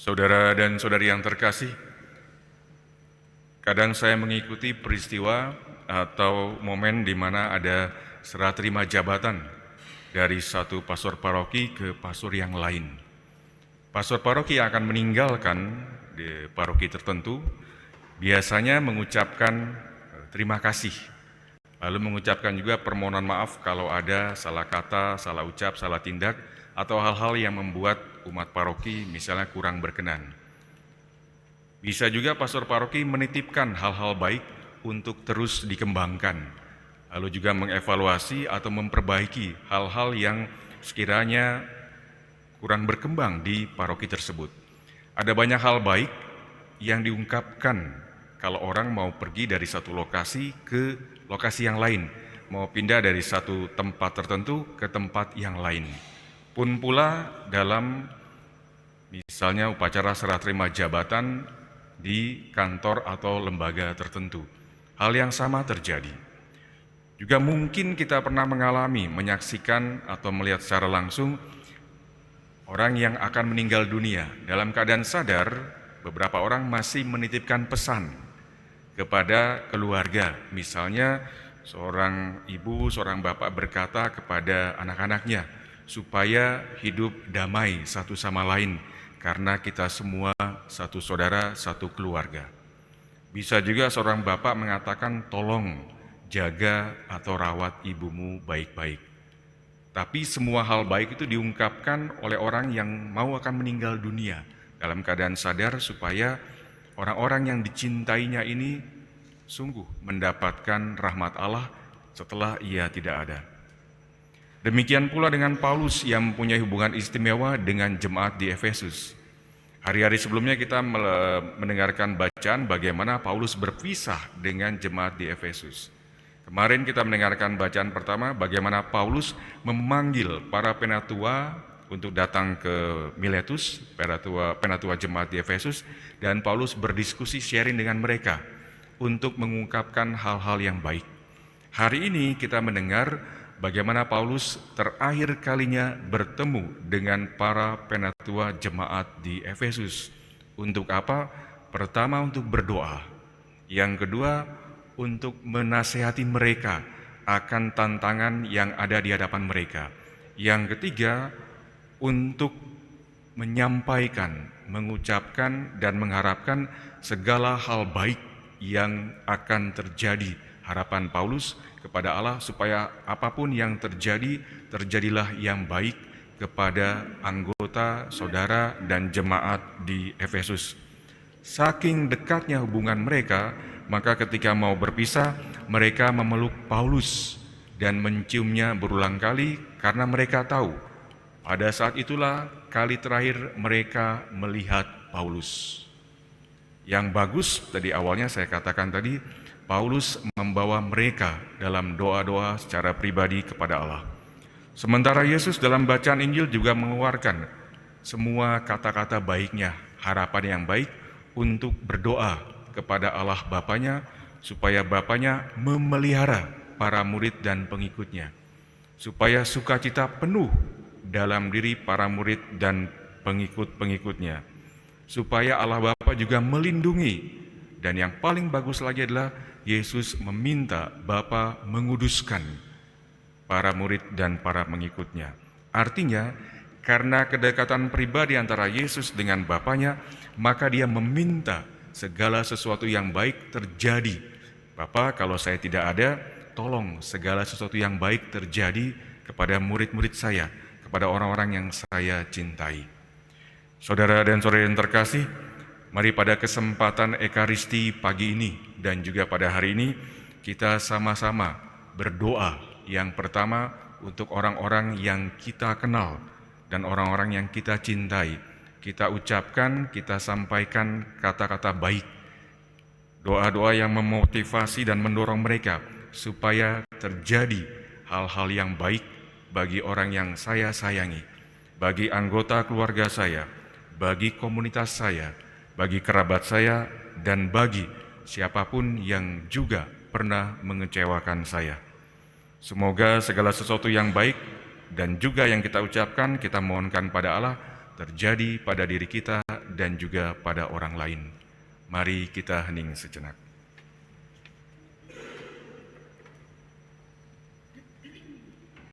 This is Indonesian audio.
Saudara dan saudari yang terkasih, kadang saya mengikuti peristiwa atau momen di mana ada serah terima jabatan dari satu pastor paroki ke pastor yang lain. Pastor paroki yang akan meninggalkan di paroki tertentu biasanya mengucapkan terima kasih, lalu mengucapkan juga permohonan maaf kalau ada salah kata, salah ucap, salah tindak, atau hal-hal yang membuat umat paroki misalnya kurang berkenan. Bisa juga pastor paroki menitipkan hal-hal baik untuk terus dikembangkan, lalu juga mengevaluasi atau memperbaiki hal-hal yang sekiranya kurang berkembang di paroki tersebut. Ada banyak hal baik yang diungkapkan kalau orang mau pergi dari satu lokasi ke lokasi yang lain, mau pindah dari satu tempat tertentu ke tempat yang lain. Pun pula dalam misalnya upacara serah terima jabatan di kantor atau lembaga tertentu. Hal yang sama terjadi. Juga mungkin kita pernah mengalami, menyaksikan atau melihat secara langsung orang yang akan meninggal dunia. Dalam keadaan sadar, beberapa orang masih menitipkan pesan kepada keluarga. Misalnya seorang ibu, seorang bapak berkata kepada anak-anaknya supaya hidup damai satu sama lain, karena kita semua satu saudara, satu keluarga. Bisa juga seorang bapak mengatakan, tolong jaga atau rawat ibumu baik-baik. Tapi semua hal baik itu diungkapkan oleh orang yang mau akan meninggal dunia dalam keadaan sadar supaya orang-orang yang dicintainya ini sungguh mendapatkan rahmat Allah setelah ia tidak ada. Demikian pula dengan Paulus yang mempunyai hubungan istimewa dengan jemaat di Efesus. Hari-hari sebelumnya kita mendengarkan bacaan bagaimana Paulus berpisah dengan jemaat di Efesus. Kemarin kita mendengarkan bacaan pertama bagaimana Paulus memanggil para penatua untuk datang ke Miletus, penatua jemaat di Efesus, dan Paulus berdiskusi sharing dengan mereka untuk mengungkapkan hal-hal yang baik. Hari ini kita mendengar bagaimana Paulus terakhir kalinya bertemu dengan para penatua jemaat di Efesus. Untuk apa? Pertama, untuk berdoa. Yang kedua, untuk menasehati mereka akan tantangan yang ada di hadapan mereka. Yang ketiga, untuk menyampaikan, mengucapkan, dan mengharapkan segala hal baik yang akan terjadi. Harapan Paulus kepada Allah supaya apapun yang terjadi, terjadilah yang baik kepada anggota, saudara, dan jemaat di Efesus. Saking dekatnya hubungan mereka, maka ketika mau berpisah, mereka memeluk Paulus dan menciumnya berulang kali karena mereka tahu pada saat itulah kali terakhir mereka melihat Paulus. Yang bagus, tadi awalnya saya katakan tadi, Paulus membawa mereka dalam doa-doa secara pribadi kepada Allah. Sementara Yesus dalam bacaan Injil juga mengeluarkan semua kata-kata baiknya, harapan yang baik untuk berdoa kepada Allah Bapanya, supaya Bapanya memelihara para murid dan pengikutnya, supaya sukacita penuh dalam diri para murid dan pengikut-pengikutnya, supaya Allah Bapa juga melindungi. Dan yang paling bagus lagi adalah Yesus meminta Bapa menguduskan para murid dan para pengikutnya. Artinya, karena kedekatan pribadi antara Yesus dengan Bapanya, maka dia meminta segala sesuatu yang baik terjadi. Bapa, kalau saya tidak ada, tolong segala sesuatu yang baik terjadi kepada murid-murid saya, kepada orang-orang yang saya cintai. Saudara dan saudari yang terkasih, mari pada kesempatan Ekaristi pagi ini dan juga pada hari ini kita sama-sama berdoa. Yang pertama untuk orang-orang yang kita kenal dan orang-orang yang kita cintai. Kita ucapkan, kita sampaikan kata-kata baik, doa-doa yang memotivasi dan mendorong mereka supaya terjadi hal-hal yang baik bagi orang yang saya sayangi, bagi anggota keluarga saya, bagi komunitas saya, bagi kerabat saya, dan bagi siapapun yang juga pernah mengecewakan saya. Semoga segala sesuatu yang baik dan juga yang kita ucapkan, kita mohonkan pada Allah terjadi pada diri kita dan juga pada orang lain. Mari kita hening sejenak.